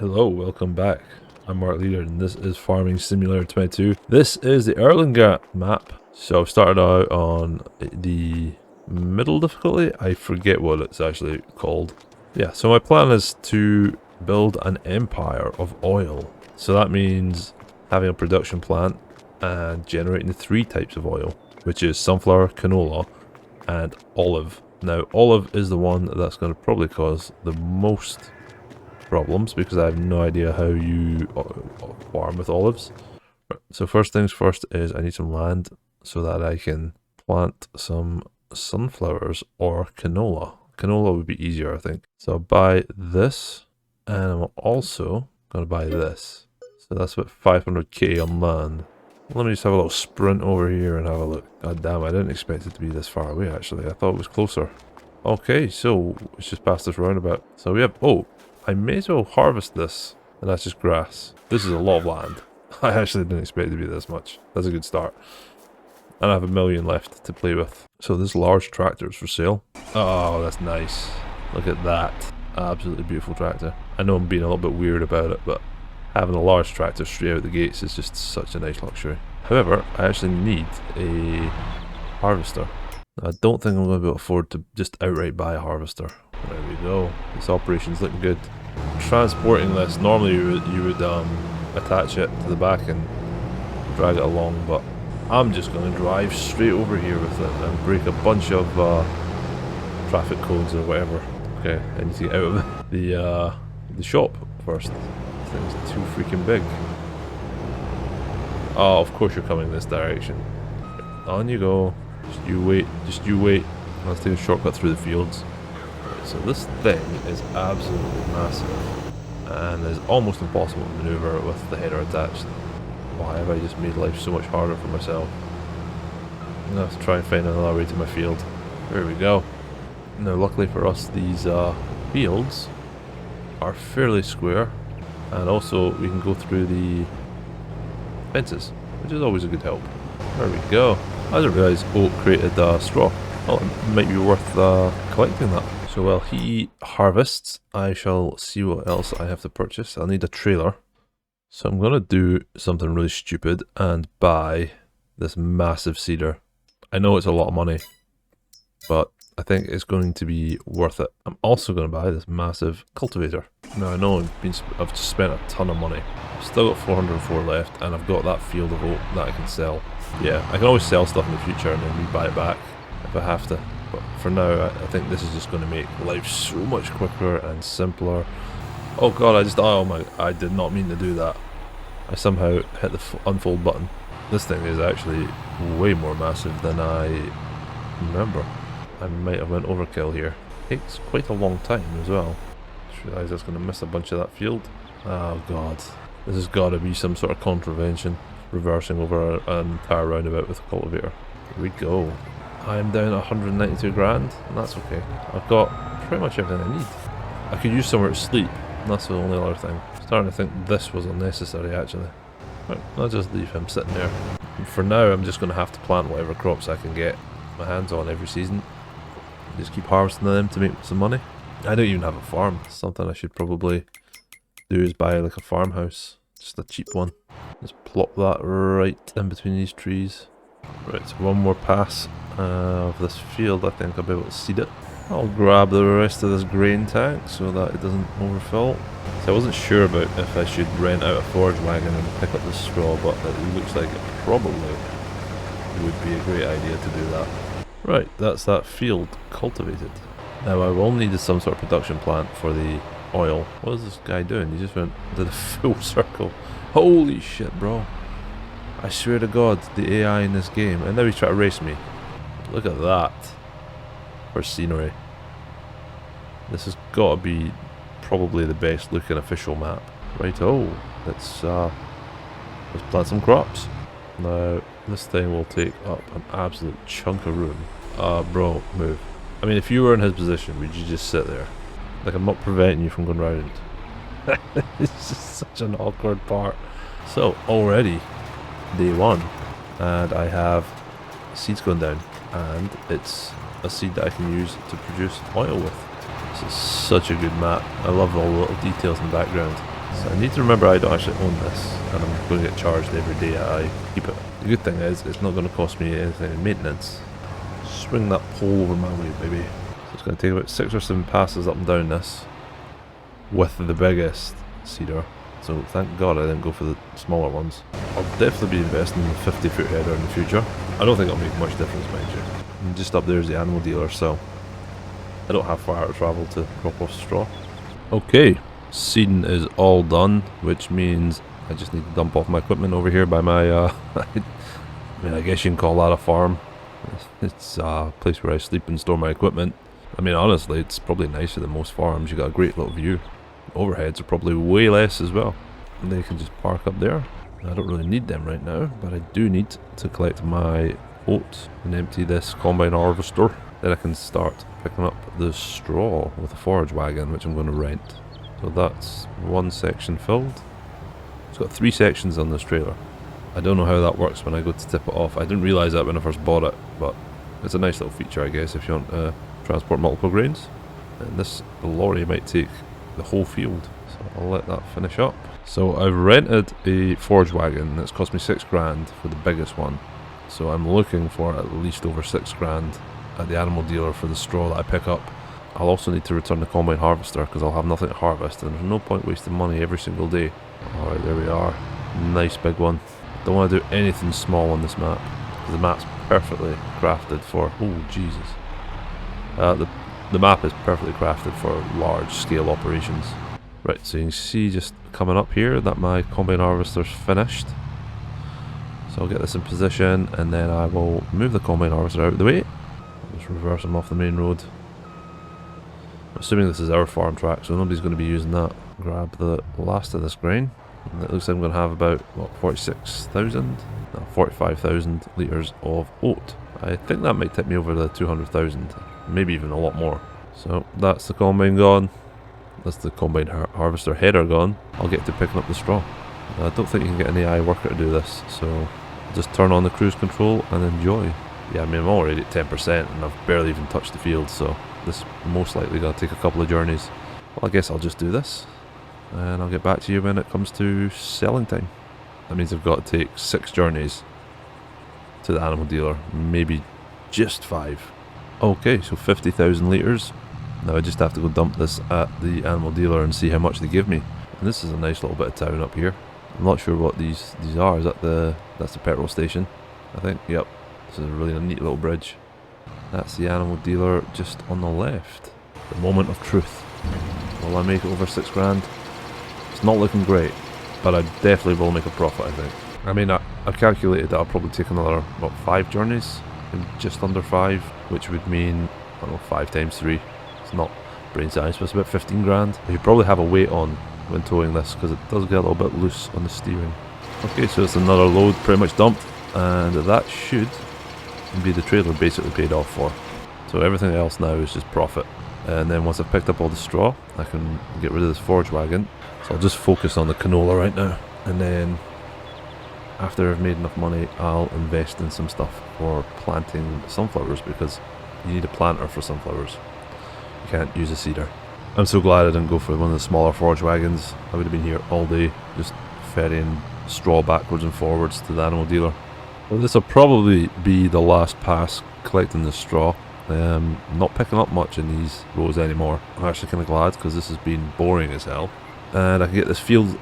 Hello, welcome back. I'm Mark Leader and this is Farming Simulator 22. This is the Erlengrat map. So I've started out on the middle difficulty. I forget what it's actually called. Yeah, so my plan is to build an empire of oil. So that means having a production plant and generating the three types of oil, which is sunflower, canola, and olive. Now, olive is the one that's going to probably cause the most problems because I have no idea how you farm with olives. So first things first is I need some land so that I can plant some sunflowers or canola. Canola would be easier, I think. So I'll buy this, and I'm also going to buy this. So that's about 500k on land. Let me just have a little sprint over here and have a look. God damn, I didn't expect it to be this far away actually. I thought it was closer. Okay, so it's just past this roundabout. So we have, oh, I may as well harvest this, and that's just grass. This is a lot of land. I actually didn't expect it to be this much. That's a good start. And I have 1 million left to play with. So this large tractor is for sale. Oh, that's nice. Look at that. Absolutely beautiful tractor. I know I'm being a little bit weird about it, but having a large tractor straight out the gates is just such a nice luxury. However, I actually need a harvester. I don't think I'm going to be able to afford to just outright buy a harvester. There we go. This operation's looking good. Transporting this, normally you would attach it to the back and drag it along, but I'm just going to drive straight over here with it and break a bunch of traffic codes or whatever. Okay, I need to get out of the shop first. This thing's too freaking big. Oh, of course you're coming this direction. On you go. Just you wait. Just you wait. Let's take a shortcut through the fields. So this thing is absolutely massive and is almost impossible to maneuver with the header attached. Why have I just made life so much harder for myself? I'm going to have to try and find another way to my field. There we go. Now luckily for us, these fields are fairly square, and also we can go through the fences, which is always a good help. There we go. I didn't realise oak created straw. Well, it might be worth collecting that. So while he harvests, I shall see what else I have to purchase. I'll need a trailer. So I'm going to do something really stupid and buy this massive seeder. I know it's a lot of money, but I think it's going to be worth it. I'm also going to buy this massive cultivator. Now I know I've just spent a ton of money. I've still got 404 left, and I've got that field of oat that I can sell. Yeah, I can always sell stuff in the future and then re-buy it back if I have to. But for now, I think this is just going to make life so much quicker and simpler. Oh god, I did not mean to do that. I somehow hit the unfold button. This thing is actually way more massive than I remember. I might have went overkill here. Takes quite a long time as well. Just realised I was going to miss a bunch of that field. Oh god. This has got to be some sort of contravention. Reversing over an entire roundabout with a cultivator. Here we go. I am down 192 grand, and that's okay. I've got pretty much everything I need. I could use somewhere to sleep, and that's the only other thing. I'm starting to think this was unnecessary actually. Right, I'll just leave him sitting there. And for now, I'm just going to have to plant whatever crops I can get my hands on every season. Just keep harvesting them to make some money. I don't even have a farm. Something I should probably do is buy like a farmhouse. Just a cheap one. Just plop that right in between these trees. Right, so one more pass of this field. I think I'll be able to seed it. I'll grab the rest of this grain tank so that it doesn't overfill. So I wasn't sure about if I should rent out a forage wagon and pick up the straw, but it looks like it probably would be a great idea to do that. Right, that's that field cultivated. Now I will need some sort of production plant for the oil. What is this guy doing? He just went did a full circle. Holy shit, bro. I swear to god, the AI in this game. And now he's trying to race me. Look at that. For scenery. This has got to be probably the best looking official map. Right, oh, let's plant some crops. Now, this thing will take up an absolute chunk of room. Bro, move. I mean, if you were in his position, would you just sit there? Like, I'm not preventing you from going round. It's just such an awkward part. So, already, day one, and I have seeds going down, and it's a seed that I can use to produce oil with. This is such a good map. I love all the little details in the background. So I need to remember I don't actually own this, and I'm going to get charged every day I keep it. The good thing is, it's not going to cost me anything in maintenance. Swing that pole over my way, baby. So it's going to take about 6 or 7 passes up and down this, with the biggest cedar. So thank God I didn't go for the smaller ones. I'll definitely be investing in the 50-foot header in the future. I don't think it'll make much difference, mind you. And just up there is the animal dealer, so I don't have far to travel to drop off straw. Okay, seeding is all done, which means I just need to dump off my equipment over here by my, I mean, I guess you can call that a farm. It's a place where I sleep and store my equipment. I mean, honestly, it's probably nicer than most farms. You got a great little view. Overheads are probably way less as well. And they can just park up there. I don't really need them right now, but I do need to collect my oat and empty this combine harvester. Then I can start picking up the straw with a forage wagon, which I'm going to rent. So that's one section filled. It's got 3 sections on this trailer. I don't know how that works when I go to tip it off. I didn't realise that when I first bought it, but it's a nice little feature, I guess, if you want to transport multiple grains. And this lorry might take the whole field, so I'll let that finish up. So I've rented a forage wagon that's cost me 6 grand for the biggest one. So I'm looking for at least over 6 grand at the animal dealer for the straw that I pick up. I'll also need to return the combine harvester because I'll have nothing to harvest, and there's no point wasting money every single day. Alright, there we are. Nice big one. Don't want to do anything small on this map, because the map's perfectly crafted for... oh, Jesus. The map is perfectly crafted for large scale operations. Right, so you can see just coming up here that my combine harvester's finished. So I'll get this in position, and then I will move the combine harvester out of the way. I'll just reverse him off the main road. I'm assuming this is our farm track, so nobody's going to be using that. Grab the last of this grain. And it looks like I'm going to have about, what, 46,000? No, 45,000 litres of oat. I think that might tip me over the 200,000, maybe even a lot more. So that's the combine gone. That's the combine harvester header gone. I'll get to picking up the straw. I don't think you can get an AI worker to do this, so just turn on the cruise control and enjoy. Yeah, I mean, I'm already at 10% and I've barely even touched the field, so this is most likely going to take a couple of journeys. Well, I guess I'll just do this, and I'll get back to you when it comes to selling time. That means I've got to take 6 journeys to the animal dealer, maybe just 5. Okay, so 50,000 litres. Now I just have to go dump this at the animal dealer and see how much they give me. And this is a nice little bit of town up here. I'm not sure what these are. Is that that's the petrol station, I think? Yep. This is a really neat little bridge. That's the animal dealer just on the left. The moment of truth. Will I make it over 6 grand? It's not looking great, but I definitely will make a profit, I think. I mean, I've calculated that I'll probably take another, what, 5 journeys? Just under 5, which would mean, I don't know, 5 times 3. It's not brain science, but it's about 15 grand. I should probably have a weight on when towing this, because it does get a little bit loose on the steering. Okay, so it's another load pretty much dumped, and that should be the trailer basically paid off for. So everything else now is just profit. And then once I've picked up all the straw, I can get rid of this forage wagon. So I'll just focus on the canola right now, and then after I've made enough money, I'll invest in some stuff for planting sunflowers, because you need a planter for sunflowers. You can't use a seeder. I'm so glad I didn't go for one of the smaller forage wagons. I would have been here all day, just ferrying straw backwards and forwards to the animal dealer. Well, this will probably be the last pass collecting the straw. Not picking up much in these rows anymore. I'm actually kind of glad, because this has been boring as hell. And I can get this field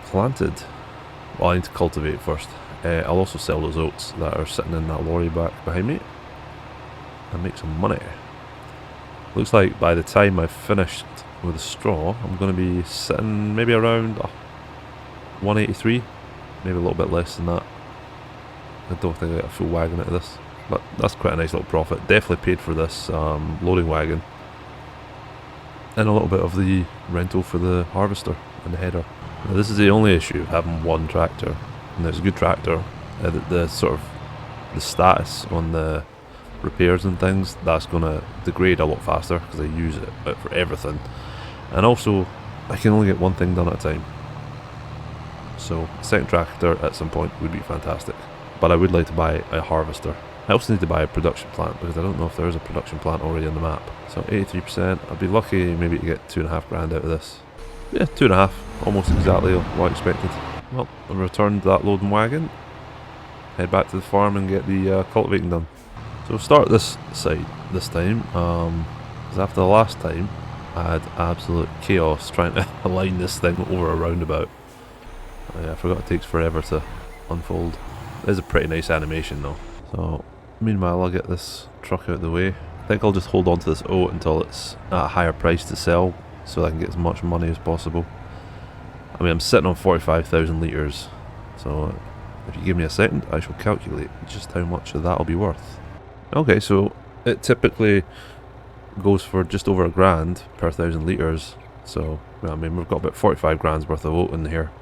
planted. Well, I need to cultivate first. I'll also sell those oats that are sitting in that lorry back behind me and make some money. Looks like by the time I've finished with the straw, I'm going to be sitting maybe around 183, maybe a little bit less than that. I don't think I get a full wagon out of this, but that's quite a nice little profit. Definitely paid for this loading wagon, and a little bit of the rental for the harvester and the header. Now, this is the only issue of having one tractor, and there's a good tractor. The sort of the status on the repairs and things, that's going to degrade a lot faster because I use it for everything, and also I can only get one thing done at a time. So a second tractor at some point would be fantastic, but I would like to buy a harvester. I also need to buy a production plant, because I don't know if there is a production plant already on the map. So 83%, I'd be lucky maybe to get 2.5 grand out of this. Yeah, 2.5. Almost exactly what I expected. Well, I returned that loading wagon, head back to the farm and get the cultivating done. So we'll start this side this time, because after the last time I had absolute chaos trying to align this thing over a roundabout. I forgot it takes forever to unfold. It is a pretty nice animation though. So meanwhile I'll get this truck out of the way. I think I'll just hold on to this oat until it's at a higher price to sell, so that I can get as much money as possible. I mean, I'm sitting on 45,000 litres, so if you give me a second I shall calculate just how much that'll be worth. Okay, so it typically goes for just over £1,000 per 1,000 litres, so I mean we've got about 45 grand's worth of oat in here.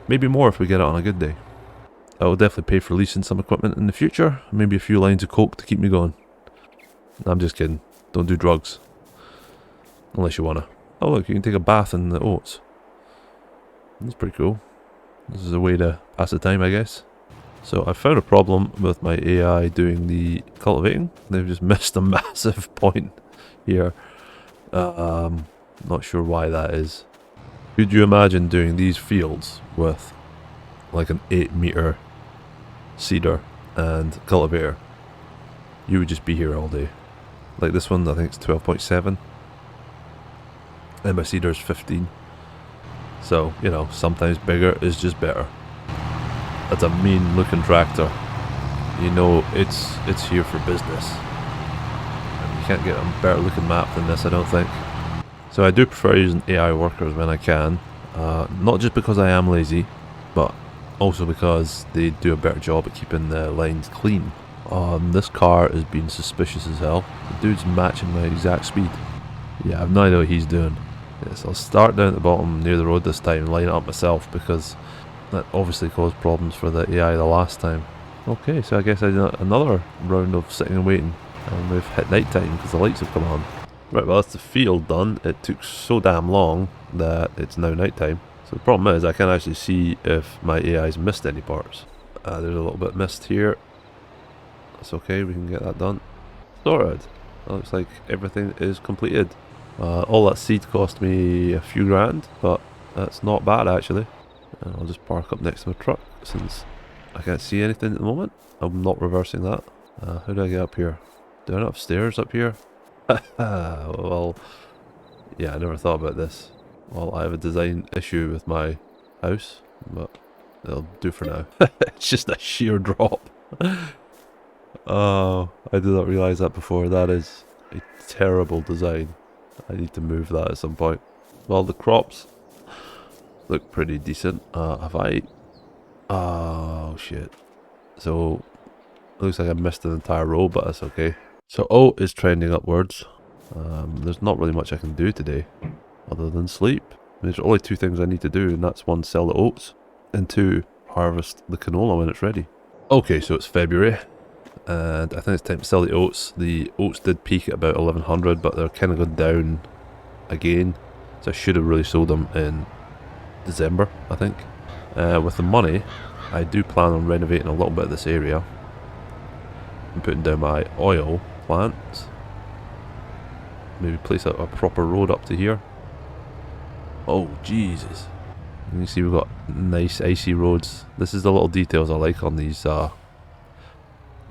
Maybe more if we get it on a good day. I will definitely pay for leasing some equipment in the future, maybe a few lines of coke to keep me going. I'm just kidding, don't do drugs. Unless you wanna. Oh look, you can take a bath in the oats. That's pretty cool. This is a way to pass the time, I guess. So I found a problem with my AI doing the cultivating. They've just missed a massive point here. Not sure why that is. Could you imagine doing these fields with like an 8-meter seeder and cultivator? You would just be here all day. Like this one, I think it's 12.7. And my seeder is 15. So, you know, sometimes bigger is just better. That's a mean looking tractor. You know it's here for business. And you can't get a better looking map than this, I don't think. So I do prefer using AI workers when I can. Not just because I am lazy, but also because they do a better job at keeping the lines clean. This car is being suspicious as hell. The dude's matching my exact speed. Yeah, I've no idea what he's doing. Yes, I'll start down at the bottom near the road this time and line it up myself, because that obviously caused problems for the AI the last time. Okay, so I guess I did another round of sitting and waiting, and we've hit night time because the lights have come on. Right, well that's the field done. It took so damn long that it's now night time. So the problem is I can't actually see if my AI's missed any parts. There's a little bit missed here. That's okay, we can get that done. Sorted. That looks like everything is completed. All that seed cost me a few grand, but that's not bad actually. And I'll just park up next to my truck since I can't see anything at the moment. I'm not reversing that. How do I get up here? Do I not have stairs up here? Well, yeah, I never thought about this. Well, I have a design issue with my house, but it'll do for now. It's just a sheer drop. Oh, I did not realise that before. That is a terrible design. I need to move that at some point. Well, the crops look pretty decent. Have I... Oh, shit. So, it looks like I missed an entire row, but that's okay. So, oat is trending upwards. There's not really much I can do today, other than sleep. There's only two things I need to do, and that's one, sell the oats, and two, harvest the canola when it's ready. Okay, so it's February, and I think it's time to sell the oats. The oats did peak at about 1100, but they're kind of gone down again, so I should have really sold them in December, I think. With the money, I do plan on renovating a little bit of this area and putting down my oil plant. Maybe place a proper road up to here. Oh, Jesus. You can see we've got nice icy roads. This is the little details I like on these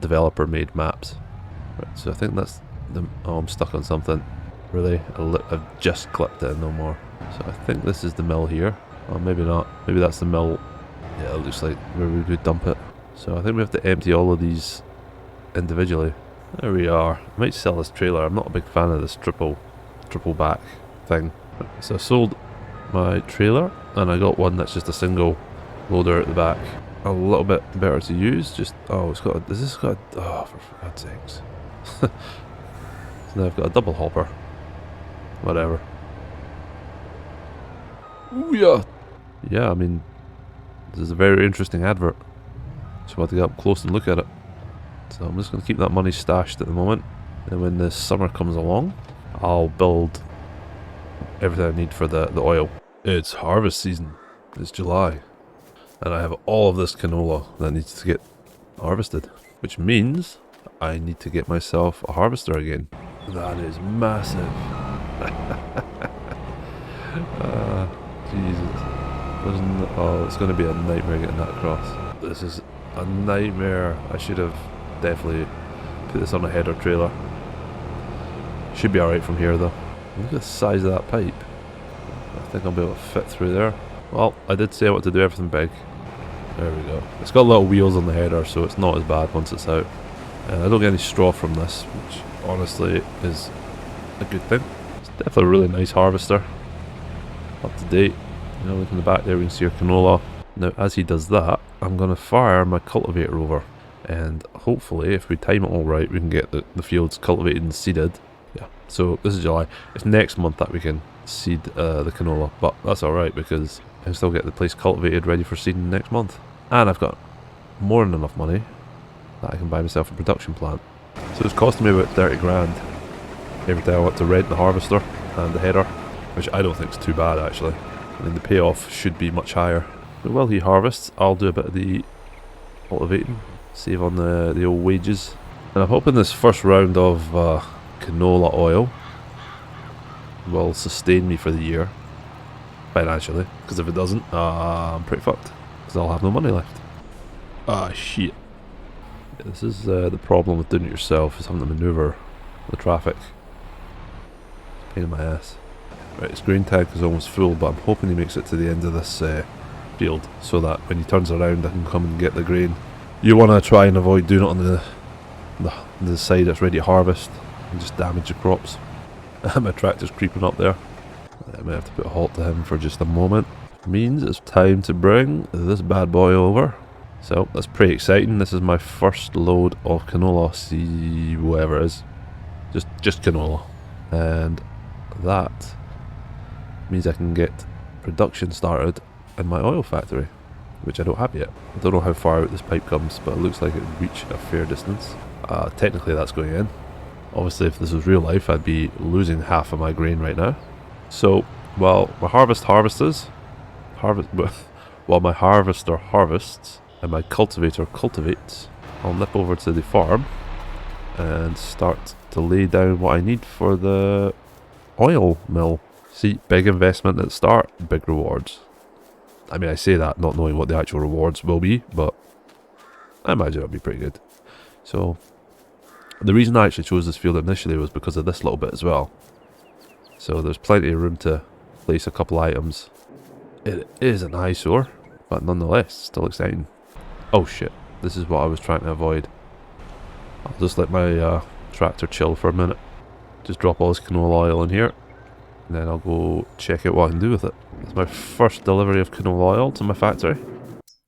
developer-made maps. Right, so I think that's the... Oh, I'm stuck on something. Really? I've just clipped it, no more. So I think this is the mill here. Oh, maybe not. Maybe that's the mill. Yeah, it looks like where we would dump it. So I think we have to empty all of these individually. There we are. I might sell this trailer. I'm not a big fan of this triple back thing. So I sold my trailer, and I got one that's just a single loader at the back. A little bit better to use. Just oh, it's got. Does this got? Oh, for God's sakes! So now I've got a double hopper. Whatever. Ooh, yeah. Yeah, I mean, this is a very interesting advert. So I have to get up close and look at it. So I'm just going to keep that money stashed at the moment. And when the summer comes along, I'll build everything I need for the oil. It's harvest season. It's July. And I have all of this canola that needs to get harvested. Which means I need to get myself a harvester again. That is massive. Jesus. Oh, it's going to be a nightmare getting that across. This is a nightmare. I should have definitely put this on a header trailer. Should be alright from here though. Look at the size of that pipe. I think I'll be able to fit through there. Well, I did say I wanted to do everything big. There we go. It's got little wheels on the header, so it's not as bad once it's out. And I don't get any straw from this, which honestly is a good thing. It's definitely a really nice harvester. Up to date. You know, look in the back there, we can see our canola. Now, as he does that, I'm going to fire my cultivator over. And hopefully, if we time it all right, we can get the fields cultivated and seeded. Yeah, so this is July. It's next month that we can seed the canola, but that's alright because I can still get the place cultivated ready for seeding next month. And I've got more than enough money that I can buy myself a production plant. So it's costing me about 30 grand every time I want to rent the harvester and the header, which I don't think is too bad actually. I mean, the payoff should be much higher. So while he harvests, I'll do a bit of the cultivating, save on the old wages. And I'm hoping this first round of canola oil will sustain me for the year financially, because if it doesn't, I'm pretty fucked, because I'll have no money left. Ah, shit. Yeah, this is the problem with doing it yourself, is having to maneuver the traffic. It's a pain in my ass. Right, his grain tank is almost full, but I'm hoping he makes it to the end of this field, so that when he turns around I can come and get the grain. You want to try and avoid doing it on the side that's ready to harvest and just damage the crops. My tractor's creeping up there. I might have to put a halt to him for just a moment. Means it's time to bring this bad boy over. So that's pretty exciting. This is my first load of canola, see whatever it is. Just canola. And that means I can get production started in my oil factory, which I don't have yet. I don't know how far out this pipe comes, but it looks like it would reach a fair distance. Technically that's going in. Obviously if this was real life I'd be losing half of my grain right now. So while my harvester harvests and my cultivator cultivates, I'll nip over to the farm and start to lay down what I need for the oil mill. See, big investment at the start, big rewards. I mean, I say that not knowing what the actual rewards will be, but I imagine it'll be pretty good. So the reason I actually chose this field initially was because of this little bit as well. So there's plenty of room to place a couple items. It is an eyesore, but nonetheless, still exciting. Oh shit, this is what I was trying to avoid. I'll just let my tractor chill for a minute. Just drop all this canola oil in here, and then I'll go check out what I can do with it. It's my first delivery of canola oil to my factory.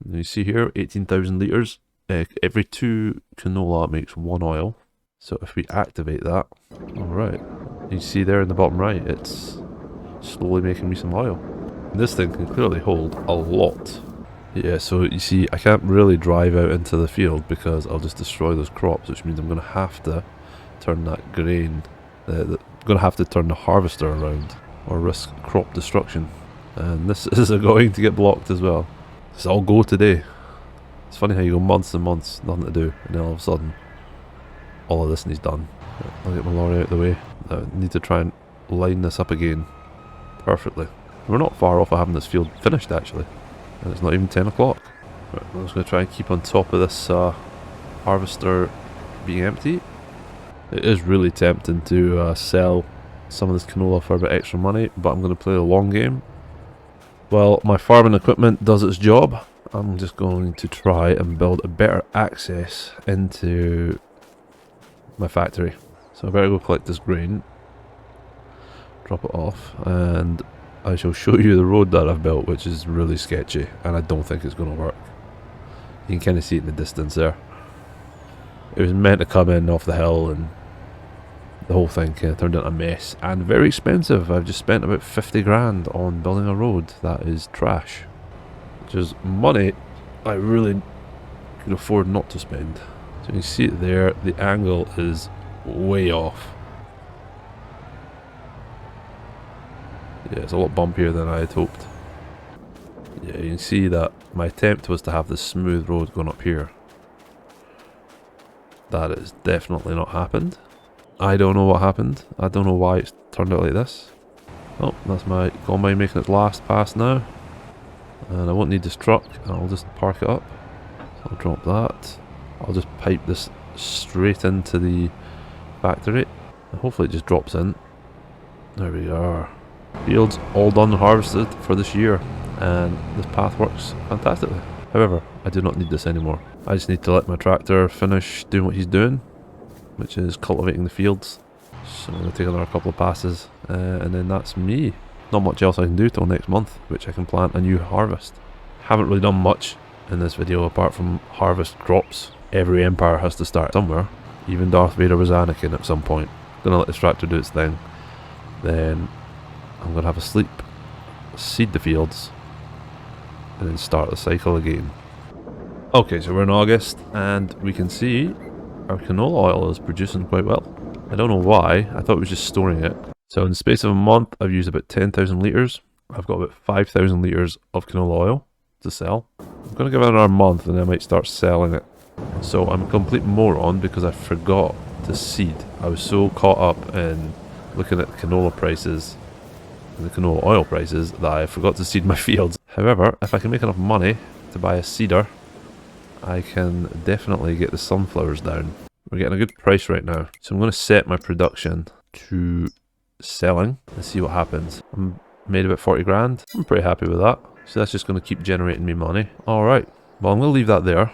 And you see here, 18,000 litres. Every 2 canola makes 1 oil. So if we activate that, alright, you see there in the bottom right, it's slowly making me some oil. And this thing can clearly hold a lot. Yeah, so you see, I can't really drive out into the field because I'll just destroy those crops, which means I'm going to have to turn that grain, going to have to turn the harvester around or risk crop destruction. And this is going to get blocked as well. This all go today. It's funny how you go months and months, nothing to do, and then all of a sudden, all of this needs done. I'll get my lorry out of the way. Now I need to try and line this up again perfectly. We're not far off of having this field finished actually, and it's not even 10 o'clock. Right, I'm just going to try and keep on top of this harvester being empty. It is really tempting to sell some of this canola for a bit extra money, but I'm going to play the long game. Well, my farming equipment does its job. I'm just going to try and build a better access into my factory. So I better go collect this grain, drop it off, and I shall show you the road that I've built, which is really sketchy, and I don't think it's going to work. You can kind of see it in the distance there. It was meant to come in off the hill, and the whole thing kind of turned into a mess, and very expensive. I've just spent about 50 grand on building a road that is trash, which is money I really could afford not to spend. So you can see it there, the angle is way off. Yeah, it's a lot bumpier than I had hoped. Yeah, you can see that my attempt was to have this smooth road going up here. That has definitely not happened. I don't know what happened. I don't know why it's turned out like this. Oh, that's my combine making its last pass now. And I won't need this truck. I'll just park it up. So I'll drop that. I'll just pipe this straight into the factory. And hopefully it just drops in. There we are. Fields all done and harvested for this year. And this path works fantastically. However, I do not need this anymore. I just need to let my tractor finish doing what he's doing, which is cultivating the fields. So I'm going to take another couple of passes, and then that's me. Not much else I can do till next month, which I can plant a new harvest. Haven't really done much in this video apart from harvest crops. Every empire has to start somewhere. Even Darth Vader was Anakin at some point. Gonna let this tractor do its thing. Then I'm gonna have a sleep, seed the fields, and then start the cycle again. Okay, so we're in August, and we can see our canola oil is producing quite well. I don't know why, I thought it was just storing it. So in the space of a month, I've used about 10,000 litres. I've got about 5,000 litres of canola oil to sell. I'm going to give it another month and then I might start selling it. So I'm a complete moron because I forgot to seed. I was so caught up in looking at canola prices and the canola oil prices that I forgot to seed my fields. However, if I can make enough money to buy a seeder, I can definitely get the sunflowers down. We're getting a good price right now. So I'm going to set my production to selling and see what happens. I'm made about 40 grand. I'm pretty happy with that. So that's just going to keep generating me money. Alright, well I'm going to leave that there.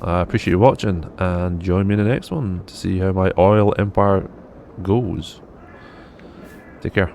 I appreciate you watching and join me in the next one to see how my oil empire goes. Take care.